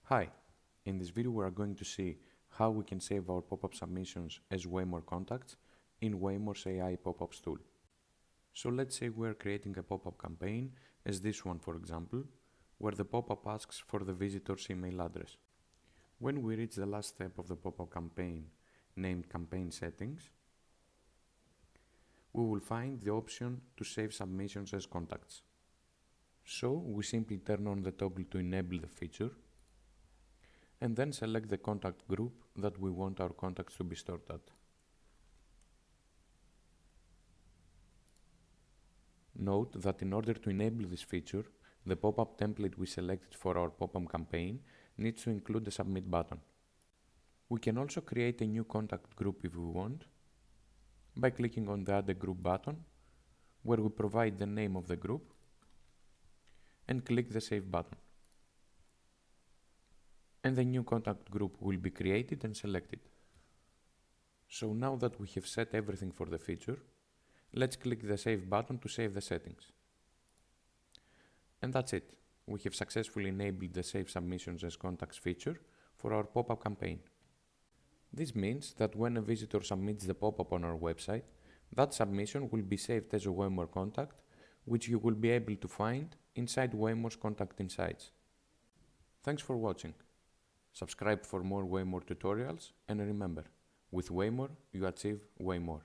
Hi, in this video we are going to see how we can save our pop-up submissions as WayMore contacts in WayMore's AI Popups tool. So let's say we are creating a pop-up campaign as this one, for example, where the pop-up asks for the visitor's email address. When we reach the last step of the pop-up campaign, named Campaign Settings, we will find the option to save submissions as contacts. So we simply turn on the toggle to enable the feature and then select the contact group that we want our contacts to be stored at. Note that in order to enable this feature, the pop-up template we selected for our pop-up campaign needs to include a submit button. We can also create a new contact group if we want by clicking on the Add a Group button, where we provide the name of the group and click the Save button. And the new contact group will be created and selected. So now that we have set everything for the feature, let's click the Save button to save the settings. And that's it. We have successfully enabled the Save Submissions as Contacts feature for our pop-up campaign. This means that when a visitor submits the pop-up on our website, that submission will be saved as a WayMore contact, which you will be able to find inside WayMore's Contact Insights. Thanks for watching. Subscribe for more WayMore tutorials, and remember, with WayMore you achieve way more.